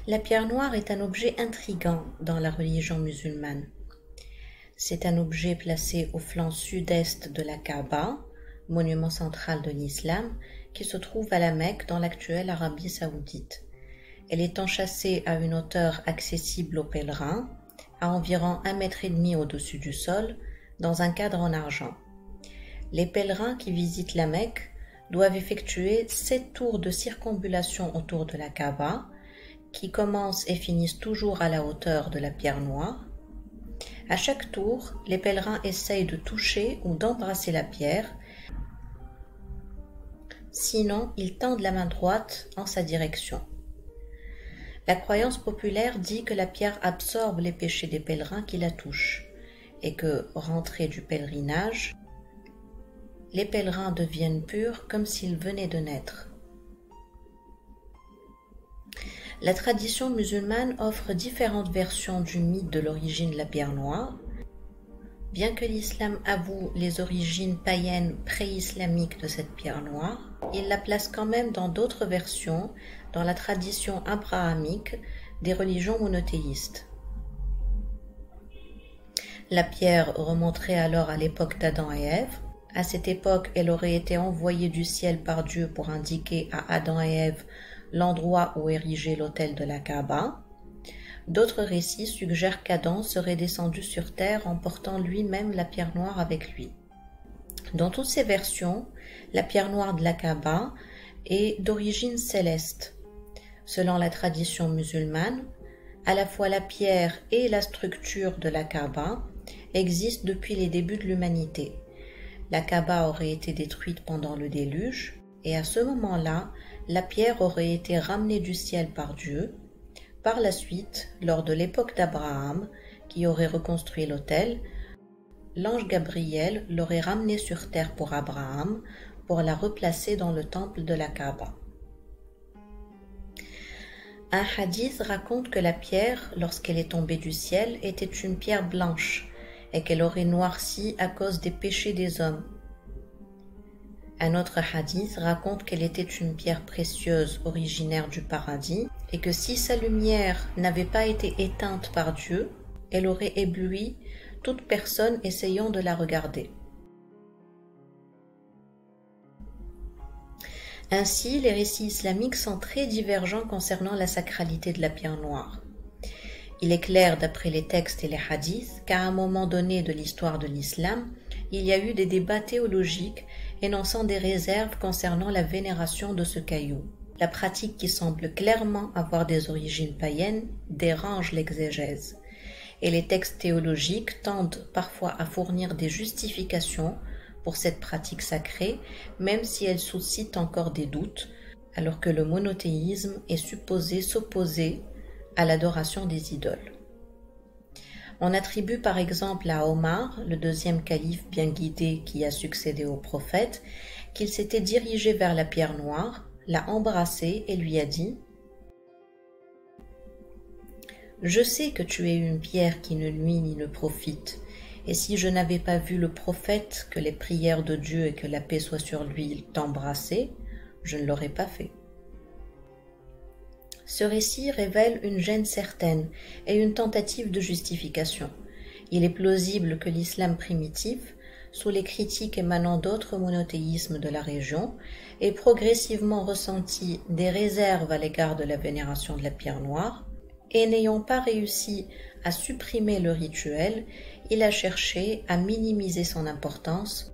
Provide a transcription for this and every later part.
La pierre noire est un objet intrigant dans la religion musulmane. C'est un objet placé au flanc sud-est de la Kaaba, monument central de l'islam, qui se trouve à la Mecque dans l'actuelle Arabie saoudite. Elle est enchâssée à une hauteur accessible aux pèlerins, à environ 1,5 m au-dessus du sol, dans un cadre en argent. Les pèlerins qui visitent la Mecque doivent effectuer 7 tours de circambulation autour de la Kaaba, qui commencent et finissent toujours à la hauteur de la pierre noire. À chaque tour, les pèlerins essayent de toucher ou d'embrasser la pierre, sinon ils tendent la main droite en sa direction. La croyance populaire dit que la pierre absorbe les péchés des pèlerins qui la touchent et que, rentrés du pèlerinage, les pèlerins deviennent purs comme s'ils venaient de naître. La tradition musulmane offre différentes versions du mythe de l'origine de la pierre noire. Bien que l'islam avoue les origines païennes pré-islamiques de cette pierre noire, il la place quand même dans d'autres versions dans la tradition abrahamique des religions monothéistes. La pierre remonterait alors à l'époque d'Adam et Ève. À cette époque, elle aurait été envoyée du ciel par Dieu pour indiquer à Adam et Ève l'endroit où ériger l'autel de la Kaaba. D'autres récits suggèrent qu'Adam serait descendu sur terre en portant lui-même la pierre noire avec lui. Dans toutes ces versions, la pierre noire de la Kaaba est d'origine céleste. Selon la tradition musulmane, à la fois la pierre et la structure de la Kaaba existent depuis les débuts de l'humanité. La Kaaba aurait été détruite pendant le déluge, et à ce moment-là, la pierre aurait été ramenée du ciel par Dieu. Par la suite, lors de l'époque d'Abraham, qui aurait reconstruit l'autel, l'ange Gabriel l'aurait ramenée sur terre pour Abraham, pour la replacer dans le temple de la Kaaba. Un hadith raconte que la pierre, lorsqu'elle est tombée du ciel, était une pierre blanche et qu'elle aurait noirci à cause des péchés des hommes. Un autre hadith raconte qu'elle était une pierre précieuse originaire du paradis et que si sa lumière n'avait pas été éteinte par Dieu, elle aurait ébloui toute personne essayant de la regarder. Ainsi, les récits islamiques sont très divergents concernant la sacralité de la pierre noire. Il est clair, d'après les textes et les hadiths, qu'à un moment donné de l'histoire de l'islam, il y a eu des débats théologiques énonçant des réserves concernant la vénération de ce caillou. La pratique, qui semble clairement avoir des origines païennes, dérange l'exégèse. Et les textes théologiques tendent parfois à fournir des justifications pour cette pratique sacrée, même si elle suscite encore des doutes, alors que le monothéisme est supposé s'opposer à l'adoration des idoles. On attribue par exemple à Omar, le deuxième calife bien guidé qui a succédé au prophète, qu'il s'était dirigé vers la pierre noire, l'a embrassée et lui a dit « Je sais que tu es une pierre qui ne nuit ni ne profite, et si je n'avais pas vu le prophète, que les prières de Dieu et que la paix soit sur lui, t'embrasser, je ne l'aurais pas fait. » Ce récit révèle une gêne certaine et une tentative de justification. Il est plausible que l'islam primitif, sous les critiques émanant d'autres monothéismes de la région, ait progressivement ressenti des réserves à l'égard de la vénération de la pierre noire, et n'ayant pas réussi à supprimer le rituel, il a cherché à minimiser son importance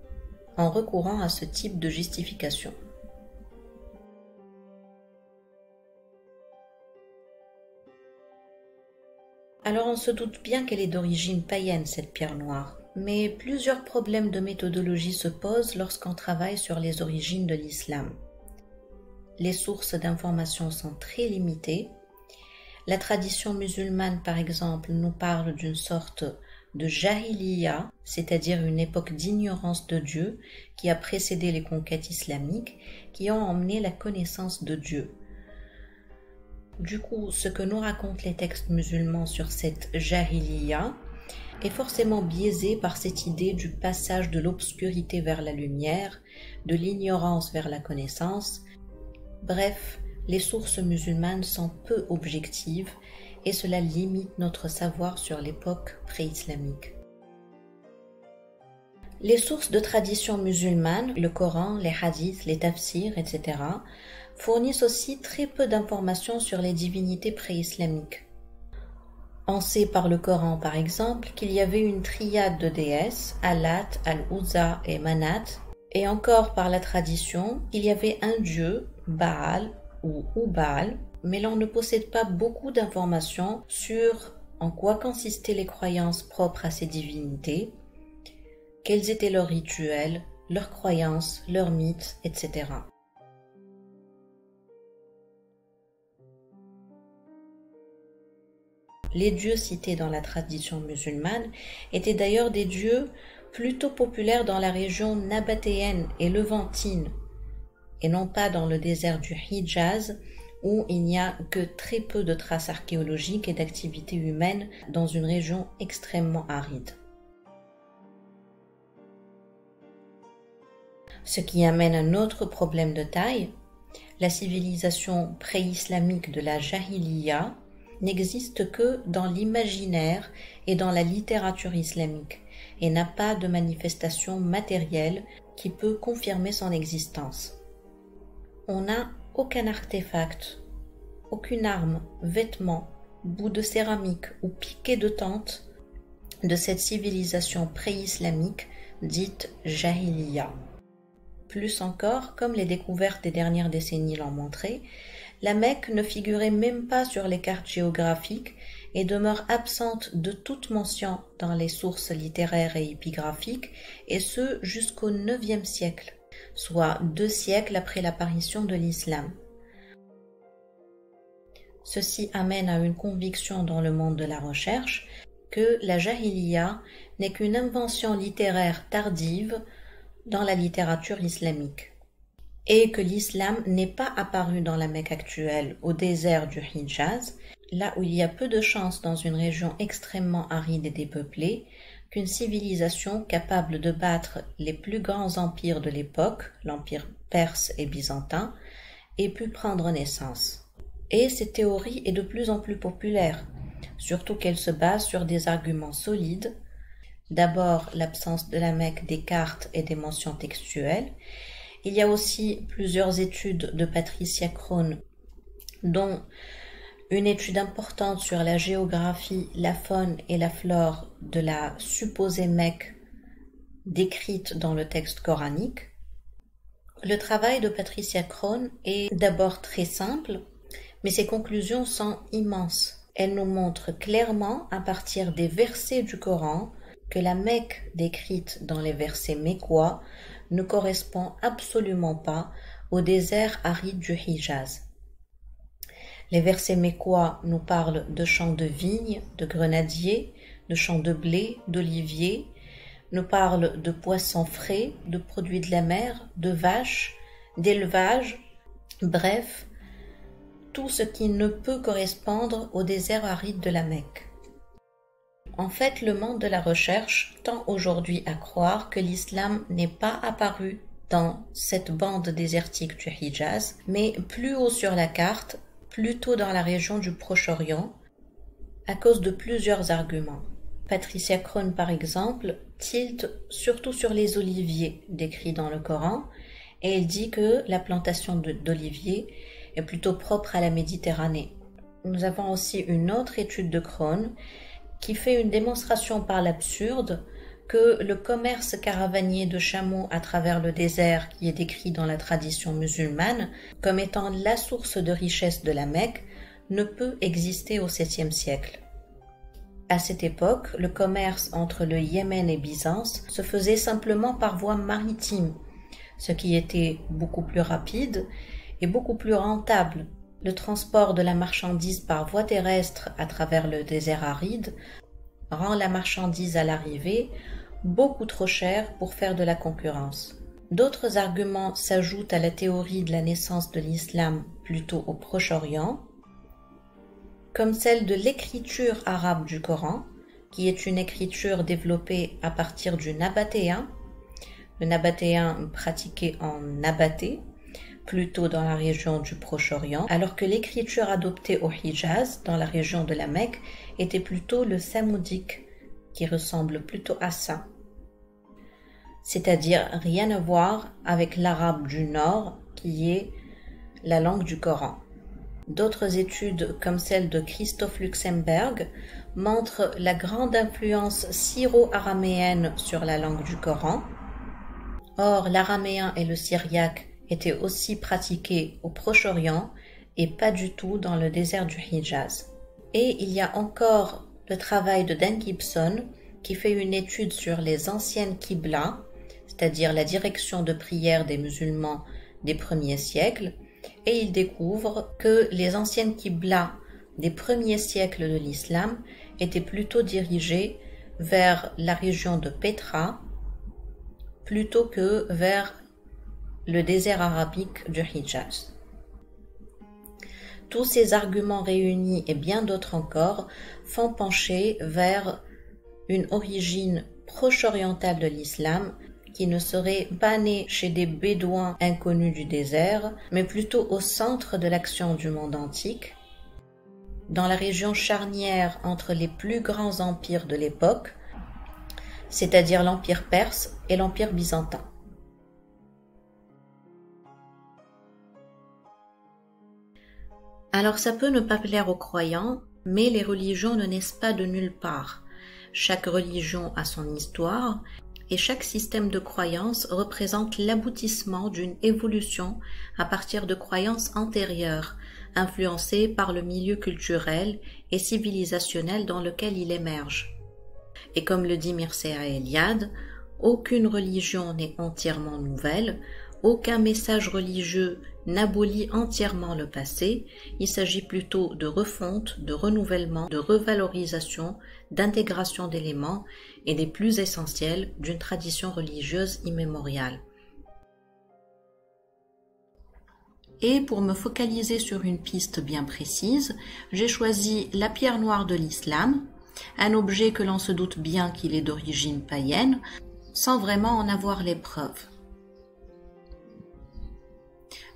en recourant à ce type de justification. Alors on se doute bien qu'elle est d'origine païenne, cette pierre noire, mais plusieurs problèmes de méthodologie se posent lorsqu'on travaille sur les origines de l'islam. Les sources d'information sont très limitées. La tradition musulmane, par exemple, nous parle d'une sorte de jahiliya, c'est-à-dire une époque d'ignorance de Dieu qui a précédé les conquêtes islamiques, qui ont emmené la connaissance de Dieu. Du coup, ce que nous racontent les textes musulmans sur cette jahiliya est forcément biaisé par cette idée du passage de l'obscurité vers la lumière, de l'ignorance vers la connaissance, bref, les sources musulmanes sont peu objectives et cela limite notre savoir sur l'époque pré-islamique. Les sources de tradition musulmane, le Coran, les hadiths, les tafsirs, etc., fournissent aussi très peu d'informations sur les divinités pré-islamiques. On sait par le Coran, par exemple, qu'il y avait une triade de déesses, Allat, Al-Uzza et Manat, et encore par la tradition, il y avait un dieu, Baal ou Ubal, mais l'on ne possède pas beaucoup d'informations sur en quoi consistaient les croyances propres à ces divinités, quels étaient leurs rituels, leurs croyances, leurs mythes, etc. Les dieux cités dans la tradition musulmane étaient d'ailleurs des dieux plutôt populaires dans la région nabatéenne et levantine, et non pas dans le désert du Hijaz, où il n'y a que très peu de traces archéologiques et d'activités humaines dans une région extrêmement aride. Ce qui amène un autre problème de taille, la civilisation pré-islamique de la Jahiliya n'existe que dans l'imaginaire et dans la littérature islamique et n'a pas de manifestation matérielle qui peut confirmer son existence. On n'a aucun artefact, aucune arme, vêtement, bout de céramique ou piquet de tente de cette civilisation pré-islamique dite Jahiliya. Plus encore, comme les découvertes des dernières décennies l'ont montré, la Mecque ne figurait même pas sur les cartes géographiques et demeure absente de toute mention dans les sources littéraires et épigraphiques, et ce jusqu'au IXe siècle, soit 2 siècles après l'apparition de l'islam. Ceci amène à une conviction dans le monde de la recherche que la Jahiliya n'est qu'une invention littéraire tardive dans la littérature islamique, et que l'islam n'est pas apparu dans la Mecque actuelle, au désert du Hijaz, là où il y a peu de chances dans une région extrêmement aride et dépeuplée, qu'une civilisation capable de battre les plus grands empires de l'époque, l'empire perse et byzantin, ait pu prendre naissance. Et cette théorie est de plus en plus populaire, surtout qu'elle se base sur des arguments solides. D'abord, l'absence de la Mecque des cartes et des mentions textuelles. Il y a aussi plusieurs études de Patricia Crone, dont une étude importante sur la géographie, la faune et la flore de la supposée Mecque décrite dans le texte coranique. Le travail de Patricia Crone est d'abord très simple, mais ses conclusions sont immenses. Elle nous montre clairement, à partir des versets du Coran, que la Mecque décrite dans les versets mécois ne correspond absolument pas au désert aride du Hijaz. Les versets mécois nous parlent de champs de vignes, de grenadiers, de champs de blé, d'oliviers, nous parlent de poissons frais, de produits de la mer, de vaches, d'élevage, bref, tout ce qui ne peut correspondre au désert aride de la Mecque. En fait, le monde de la recherche tend aujourd'hui à croire que l'islam n'est pas apparu dans cette bande désertique du Hijaz, mais plus haut sur la carte, plutôt dans la région du Proche-Orient, à cause de plusieurs arguments. Patricia Crone, par exemple, tilte surtout sur les oliviers décrits dans le Coran, et elle dit que la plantation d'oliviers est plutôt propre à la Méditerranée. Nous avons aussi une autre étude de Crone qui fait une démonstration par l'absurde que le commerce caravanier de chameaux à travers le désert qui est décrit dans la tradition musulmane comme étant la source de richesse de la Mecque ne peut exister au 7e siècle. À cette époque, le commerce entre le Yémen et Byzance se faisait simplement par voie maritime, ce qui était beaucoup plus rapide et beaucoup plus rentable. Le transport de la marchandise par voie terrestre à travers le désert aride rend la marchandise à l'arrivée beaucoup trop chère pour faire de la concurrence. D'autres arguments s'ajoutent à la théorie de la naissance de l'islam plutôt au Proche-Orient, comme celle de l'écriture arabe du Coran, qui est une écriture développée à partir du nabatéen, le nabatéen pratiqué en nabaté, plutôt dans la région du Proche-Orient, alors que l'écriture adoptée au Hijaz, dans la région de la Mecque, était plutôt le samoudique, qui ressemble plutôt à ça. C'est-à-dire rien à voir avec l'arabe du Nord, qui est la langue du Coran. D'autres études, comme celle de Christoph Luxemburg, montrent la grande influence syro-araméenne sur la langue du Coran. Or, l'araméen et le syriaque étaient aussi pratiqués au Proche-Orient et pas du tout dans le désert du Hijaz. Et il y a encore le travail de Dan Gibson qui fait une étude sur les anciennes Qibla, c'est-à-dire la direction de prière des musulmans des premiers siècles, et il découvre que les anciennes Qibla des premiers siècles de l'islam étaient plutôt dirigées vers la région de Petra plutôt que vers le désert arabique du Hijaz. Tous ces arguments réunis et bien d'autres encore font pencher vers une origine proche-orientale de l'islam qui ne serait pas née chez des bédouins inconnus du désert, mais plutôt au centre de l'action du monde antique, dans la région charnière entre les plus grands empires de l'époque, c'est-à-dire l'Empire perse et l'Empire byzantin. Alors ça peut ne pas plaire aux croyants, mais les religions ne naissent pas de nulle part. Chaque religion a son histoire, et chaque système de croyance représente l'aboutissement d'une évolution à partir de croyances antérieures, influencées par le milieu culturel et civilisationnel dans lequel il émerge. Et comme le dit Mircea Eliade, aucune religion n'est entièrement nouvelle, aucun message religieux n'abolit entièrement le passé, il s'agit plutôt de refonte, de renouvellement, de revalorisation, d'intégration d'éléments et des plus essentiels d'une tradition religieuse immémoriale. Et pour me focaliser sur une piste bien précise, j'ai choisi la pierre noire de l'islam, un objet que l'on se doute bien qu'il est d'origine païenne, sans vraiment en avoir les preuves.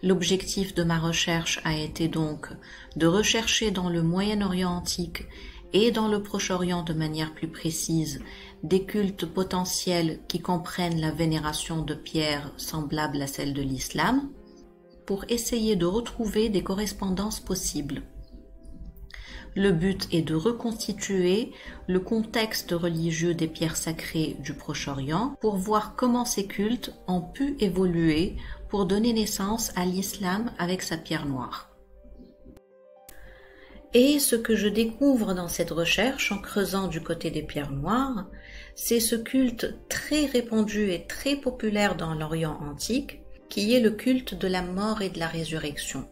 L'objectif de ma recherche a été donc de rechercher dans le Moyen-Orient antique et dans le Proche-Orient de manière plus précise des cultes potentiels qui comprennent la vénération de pierres semblables à celle de l'islam, pour essayer de retrouver des correspondances possibles. Le but est de reconstituer le contexte religieux des pierres sacrées du Proche-Orient pour voir comment ces cultes ont pu évoluer pour donner naissance à l'islam avec sa pierre noire. Et ce que je découvre dans cette recherche en creusant du côté des pierres noires, c'est ce culte très répandu et très populaire dans l'Orient antique, qui est le culte de la mort et de la résurrection.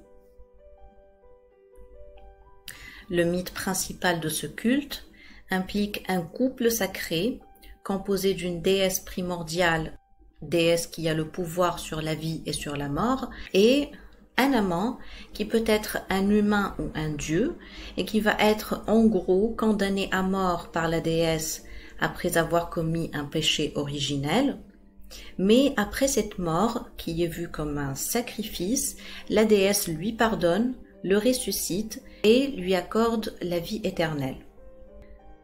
Le mythe principal de ce culte implique un couple sacré composé d'une déesse primordiale, déesse qui a le pouvoir sur la vie et sur la mort, et un amant qui peut être un humain ou un dieu et qui va être en gros condamné à mort par la déesse après avoir commis un péché originel. Mais après cette mort, qui est vue comme un sacrifice, la déesse lui pardonne, le ressuscite et lui accorde la vie éternelle.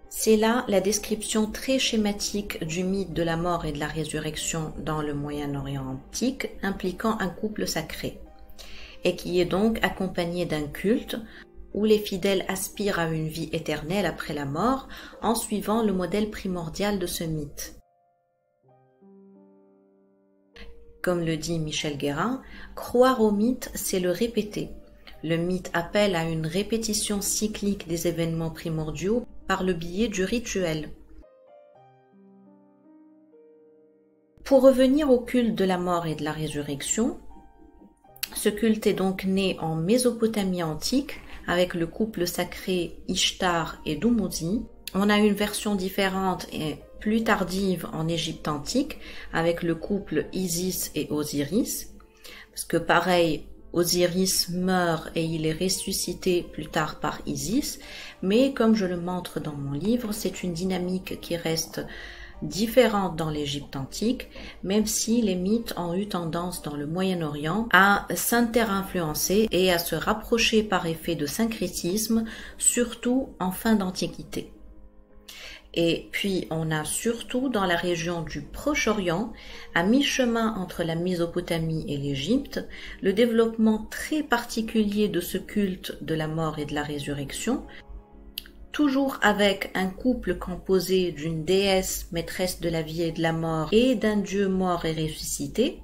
C'est là la description très schématique du mythe de la mort et de la résurrection dans le Moyen-Orient antique, impliquant un couple sacré, et qui est donc accompagné d'un culte où les fidèles aspirent à une vie éternelle après la mort en suivant le modèle primordial de ce mythe. Comme le dit Michel Guérin, croire au mythe, c'est le répéter. Le mythe appelle à une répétition cyclique des événements primordiaux par le biais du rituel. Pour revenir au culte de la mort et de la résurrection, ce culte est donc né en Mésopotamie antique avec le couple sacré Ishtar et Dumuzi. On a une version différente et plus tardive en Égypte antique avec le couple Isis et Osiris, parce que pareil, Osiris meurt et il est ressuscité plus tard par Isis, mais comme je le montre dans mon livre, c'est une dynamique qui reste différente dans l'Égypte antique, même si les mythes ont eu tendance dans le Moyen-Orient à s'inter-influencer et à se rapprocher par effet de syncrétisme, surtout en fin d'Antiquité. Et puis on a surtout dans la région du Proche-Orient, à mi-chemin entre la Mésopotamie et l'Égypte, le développement très particulier de ce culte de la mort et de la résurrection, toujours avec un couple composé d'une déesse maîtresse de la vie et de la mort et d'un dieu mort et ressuscité,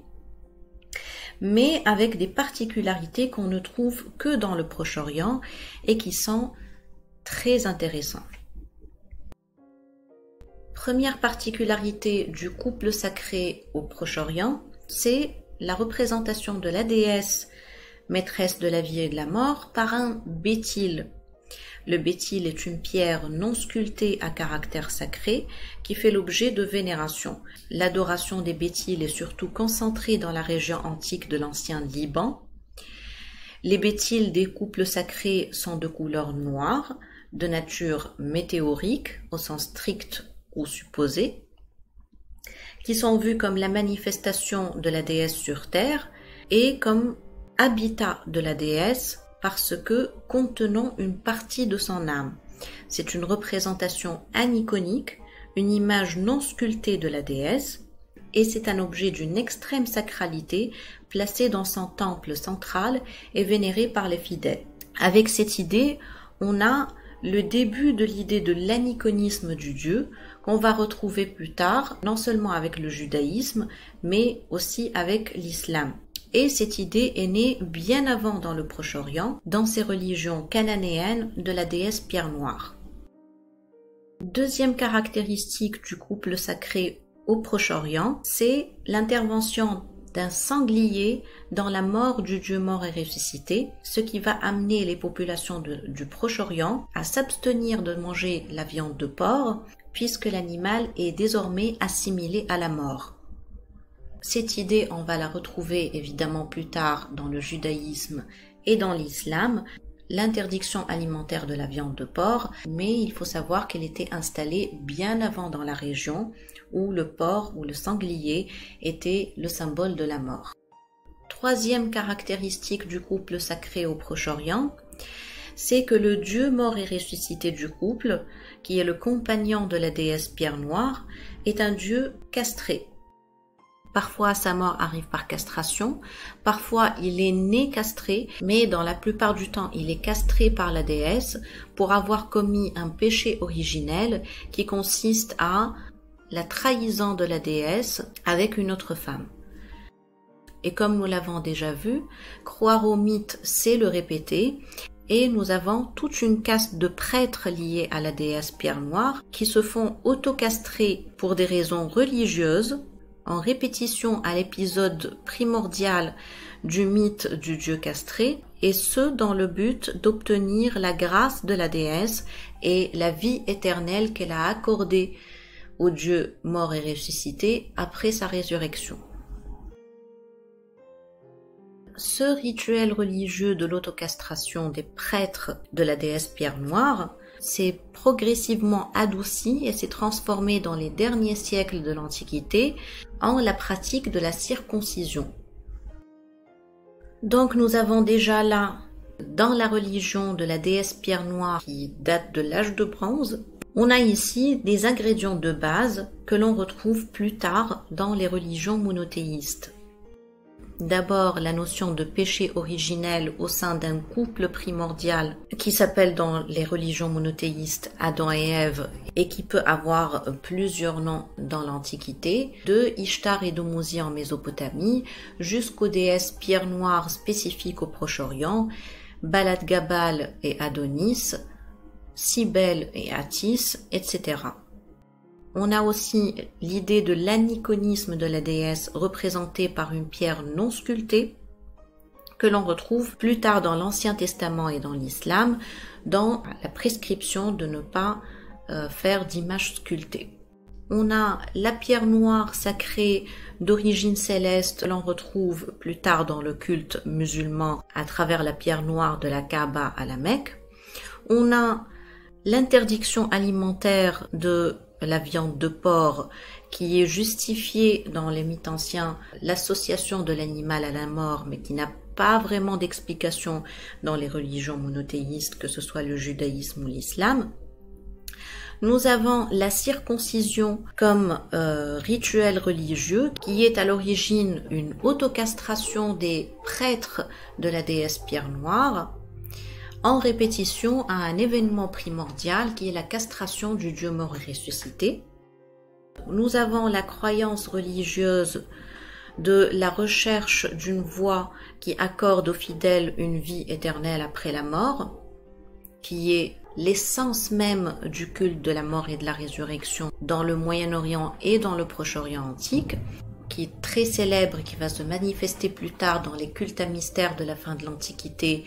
mais avec des particularités qu'on ne trouve que dans le Proche-Orient et qui sont très intéressantes. Première particularité du couple sacré au Proche-Orient, c'est la représentation de la déesse maîtresse de la vie et de la mort par un béthyle. Le béthyle est une pierre non sculptée à caractère sacré qui fait l'objet de vénération. L'adoration des béthyles est surtout concentrée dans la région antique de l'ancien Liban. Les béthyles des couples sacrés sont de couleur noire, de nature météorique au sens strict ou supposé, qui sont vus comme la manifestation de la déesse sur terre et comme habitat de la déesse parce que contenant une partie de son âme. C'est une représentation aniconique, une image non sculptée de la déesse, et c'est un objet d'une extrême sacralité placé dans son temple central et vénéré par les fidèles. Avec cette idée, on a le début de l'idée de l'aniconisme du Dieu qu'on va retrouver plus tard, non seulement avec le judaïsme, mais aussi avec l'islam. Et cette idée est née bien avant dans le Proche-Orient, dans ces religions cananéennes de la déesse Pierre Noire. Deuxième caractéristique du couple sacré au Proche-Orient, c'est l'intervention d'un sanglier dans la mort du Dieu mort et ressuscité, ce qui va amener les populations du Proche-Orient à s'abstenir de manger la viande de porc, puisque l'animal est désormais assimilé à la mort. Cette idée, on va la retrouver évidemment plus tard dans le judaïsme et dans l'islam, l'interdiction alimentaire de la viande de porc, mais il faut savoir qu'elle était installée bien avant dans la région où le porc ou le sanglier était le symbole de la mort. Troisième caractéristique du couple sacré au Proche-Orient, c'est que le Dieu mort et ressuscité du couple, qui est le compagnon de la déesse Pierre Noire, est un Dieu castré. Parfois, sa mort arrive par castration, parfois il est né castré, mais dans la plupart du temps, il est castré par la déesse pour avoir commis un péché originel qui consiste à la trahison de la déesse avec une autre femme. Et comme nous l'avons déjà vu, croire au mythe, c'est le répéter, et nous avons toute une caste de prêtres liés à la déesse Pierre Noire qui se font autocastrer pour des raisons religieuses, en répétition à l'épisode primordial du mythe du dieu castré, et ce dans le but d'obtenir la grâce de la déesse et la vie éternelle qu'elle a accordée au dieu mort et ressuscité après sa résurrection. Ce rituel religieux de l'autocastration des prêtres de la déesse Pierre Noire s'est progressivement adouci et s'est transformé dans les derniers siècles de l'Antiquité en la pratique de la circoncision. Donc nous avons déjà là, dans la religion de la déesse Pierre Noire qui date de l'âge de bronze, on a ici des ingrédients de base que l'on retrouve plus tard dans les religions monothéistes. D'abord, la notion de péché originel au sein d'un couple primordial qui s'appelle dans les religions monothéistes Adam et Ève et qui peut avoir plusieurs noms dans l'Antiquité, de Ishtar et Dumuzi en Mésopotamie jusqu'aux déesses Pierre Noire spécifiques au Proche-Orient, Balat Gabal et Adonis, Cybèle et Attis, etc. On a aussi l'idée de l'aniconisme de la déesse représentée par une pierre non sculptée que l'on retrouve plus tard dans l'Ancien Testament et dans l'Islam dans la prescription de ne pas faire d'image sculptée. On a la pierre noire sacrée d'origine céleste, l'on retrouve plus tard dans le culte musulman à travers la pierre noire de la Kaaba à la Mecque. On a l'interdiction alimentaire de la viande de porc, qui est justifiée dans les mythes anciens, l'association de l'animal à la mort, mais qui n'a pas vraiment d'explication dans les religions monothéistes, que ce soit le judaïsme ou l'islam. Nous avons la circoncision comme rituel religieux qui est à l'origine une autocastration des prêtres de la déesse Pierre Noire en répétition à un événement primordial qui est la castration du Dieu mort et ressuscité. Nous avons la croyance religieuse de la recherche d'une voie qui accorde aux fidèles une vie éternelle après la mort, qui est l'essence même du culte de la mort et de la résurrection dans le Moyen-Orient et dans le Proche-Orient antique, qui est très célèbre et qui va se manifester plus tard dans les cultes à mystère de la fin de l'Antiquité,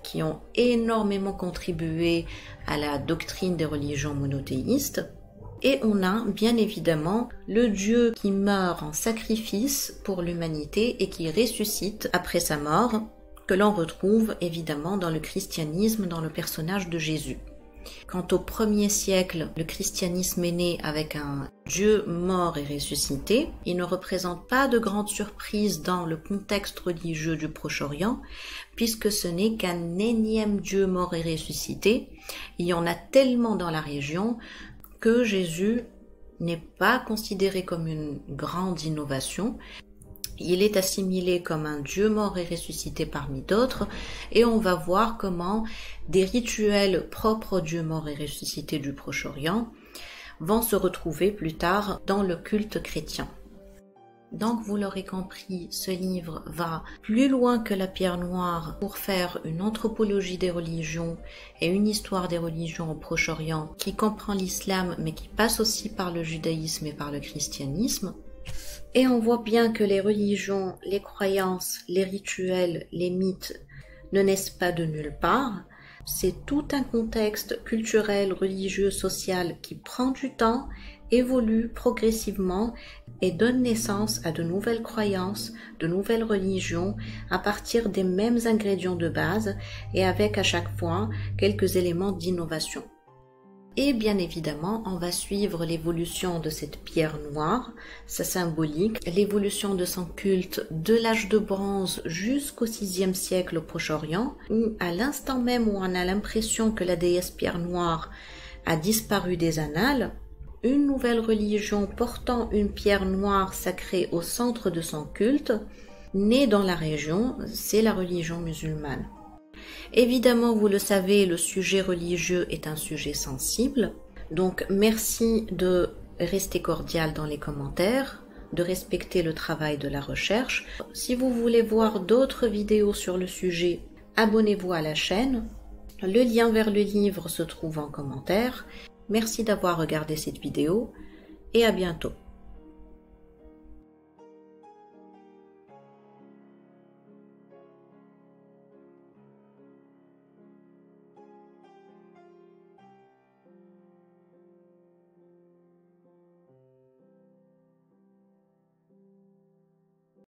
qui ont énormément contribué à la doctrine des religions monothéistes. Et on a bien évidemment le Dieu qui meurt en sacrifice pour l'humanité et qui ressuscite après sa mort, que l'on retrouve évidemment dans le christianisme, dans le personnage de Jésus. Quant au 1er siècle, le christianisme est né avec un Dieu mort et ressuscité. Il ne représente pas de grande surprise dans le contexte religieux du Proche-Orient, puisque ce n'est qu'un énième Dieu mort et ressuscité. Il y en a tellement dans la région que Jésus n'est pas considéré comme une grande innovation. Il est assimilé comme un Dieu mort et ressuscité parmi d'autres, et on va voir comment des rituels propres au Dieu mort et ressuscité du Proche-Orient vont se retrouver plus tard dans le culte chrétien. Donc vous l'aurez compris, ce livre va plus loin que la pierre noire pour faire une anthropologie des religions et une histoire des religions au Proche-Orient qui comprend l'islam mais qui passe aussi par le judaïsme et par le christianisme. Et on voit bien que les religions, les croyances, les rituels, les mythes ne naissent pas de nulle part. C'est tout un contexte culturel, religieux, social qui prend du temps, évolue progressivement et donne naissance à de nouvelles croyances, de nouvelles religions à partir des mêmes ingrédients de base et avec à chaque fois quelques éléments d'innovation. Et bien évidemment, on va suivre l'évolution de cette pierre noire, sa symbolique, l'évolution de son culte de l'âge de bronze jusqu'au 6e siècle au Proche-Orient, où à l'instant même où on a l'impression que la déesse pierre noire a disparu des annales, une nouvelle religion portant une pierre noire sacrée au centre de son culte, née dans la région, c'est la religion musulmane. Évidemment, vous le savez, le sujet religieux est un sujet sensible, donc merci de rester cordial dans les commentaires, de respecter le travail de la recherche. Si vous voulez voir d'autres vidéos sur le sujet, abonnez-vous à la chaîne. Le lien vers le livre se trouve en commentaire. Merci d'avoir regardé cette vidéo et à bientôt.